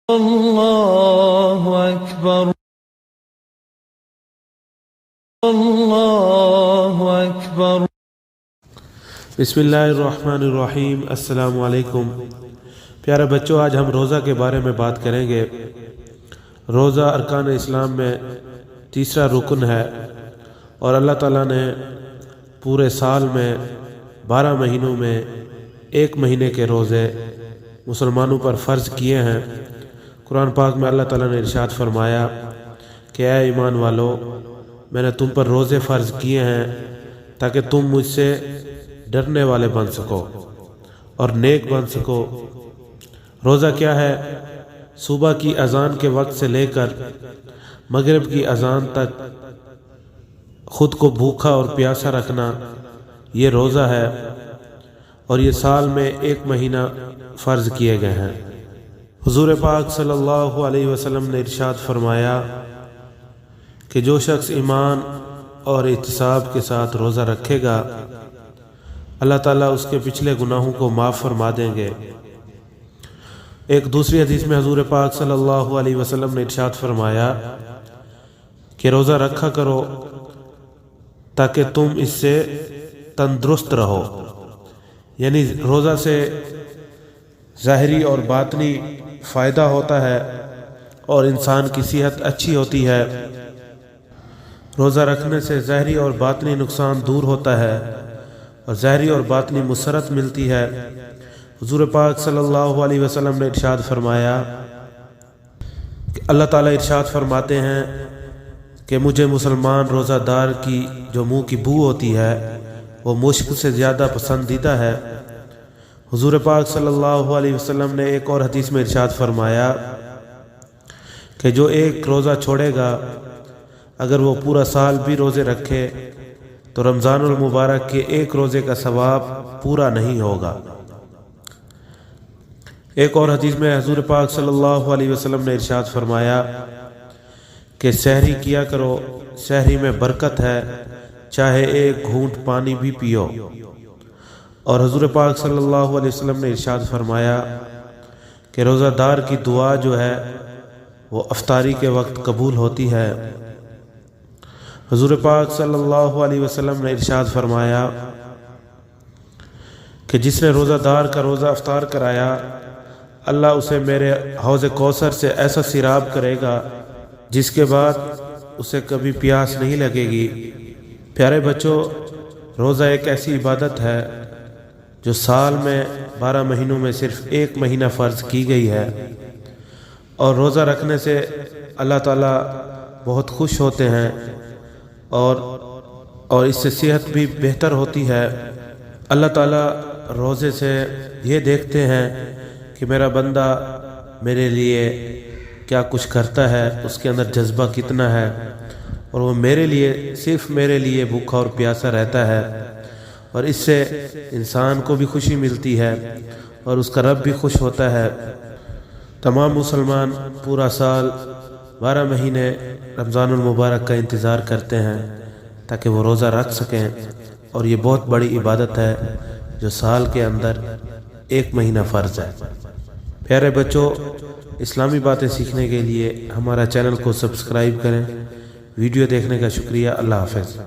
اللہ اکبر اللہ اکبر۔ بسم اللہ الرحمن الرحیم۔ السلام علیکم پیارے بچوں، آج ہم روزہ کے بارے میں بات کریں گے۔ روزہ ارکان اسلام میں تیسرا رکن ہے، اور اللہ تعالیٰ نے پورے سال میں 12 مہینوں میں 1 مہینے کے روزے مسلمانوں پر فرض کیے ہیں۔ قرآن پاک میں اللہ تعالیٰ نے ارشاد فرمایا کہ اے ایمان والو، میں نے تم پر روزے فرض کیے ہیں تاکہ تم مجھ سے ڈرنے والے بن سکو اور نیک بن سکو۔ روزہ کیا ہے؟ صبح کی اذان کے وقت سے لے کر مغرب کی اذان تک خود کو بھوکا اور پیاسا رکھنا، یہ روزہ ہے، اور یہ سال میں 1 مہینہ فرض کیے گئے ہیں۔ حضور پاک صلی اللہ علیہ وسلم نے ارشاد فرمایا کہ جو شخص ایمان اور احتساب کے ساتھ روزہ رکھے گا، اللہ تعالیٰ اس کے پچھلے گناہوں کو معاف فرما دیں گے۔ ایک دوسری حدیث میں حضور پاک صلی اللہ علیہ وسلم نے ارشاد فرمایا کہ روزہ رکھا کرو تاکہ تم اس سے تندرست رہو، یعنی روزہ سے ظاہری اور باطنی فائدہ ہوتا ہے اور انسان کی صحت اچھی ہوتی ہے۔ روزہ رکھنے سے ظاہری اور باطنی نقصان دور ہوتا ہے اور ظاہری اور باطنی مسرت ملتی ہے۔ حضور پاک صلی اللہ علیہ وسلم نے ارشاد فرمایا کہ اللہ تعالیٰ ارشاد فرماتے ہیں کہ مجھے مسلمان روزہ دار کی جو منہ کی بو ہوتی ہے وہ مشک سے زیادہ پسندیدہ ہے۔ حضور پاک صلی اللہ علیہ وسلم نے ایک اور حدیث میں ارشاد فرمایا کہ جو ایک روزہ چھوڑے گا، اگر وہ پورا سال بھی روزے رکھے تو رمضان المبارک کے 1 روزے کا ثواب پورا نہیں ہوگا۔ ایک اور حدیث میں حضور پاک صلی اللہ علیہ وسلم نے ارشاد فرمایا کہ سحری کیا کرو، سحری میں برکت ہے، چاہے 1 گھونٹ پانی بھی پیو۔ اور حضور پاک صلی اللہ علیہ وسلم نے ارشاد فرمایا کہ روزہ دار کی دعا جو ہے وہ افطاری کے وقت قبول ہوتی ہے۔ حضور پاک صلی اللہ علیہ وسلم نے ارشاد فرمایا کہ جس نے روزہ دار کا روزہ افطار کرایا، اللہ اسے میرے حوض کوثر سے ایسا سیراب کرے گا جس کے بعد اسے کبھی پیاس نہیں لگے گی۔ پیارے بچوں، روزہ ایک ایسی عبادت ہے جو سال میں 12 مہینوں میں صرف 1 مہینہ فرض کی گئی ہے، اور روزہ رکھنے سے اللہ تعالیٰ بہت خوش ہوتے ہیں اور اس سے صحت بھی بہتر ہوتی ہے۔ اللہ تعالیٰ روزے سے یہ دیکھتے ہیں کہ میرا بندہ میرے لیے کیا کچھ کرتا ہے، اس کے اندر جذبہ کتنا ہے، اور وہ میرے لیے صرف میرے لیے بھوکا اور پیاسا رہتا ہے، اور اس سے انسان کو بھی خوشی ملتی ہے اور اس کا رب بھی خوش ہوتا ہے۔ تمام مسلمان پورا سال 12 مہینے رمضان المبارک کا انتظار کرتے ہیں تاکہ وہ روزہ رکھ سکیں، اور یہ بہت بڑی عبادت ہے جو سال کے اندر 1 مہینہ فرض ہے۔ پیارے بچوں، اسلامی باتیں سیکھنے کے لیے ہمارا چینل کو سبسکرائب کریں۔ ویڈیو دیکھنے کا شکریہ۔ اللہ حافظ۔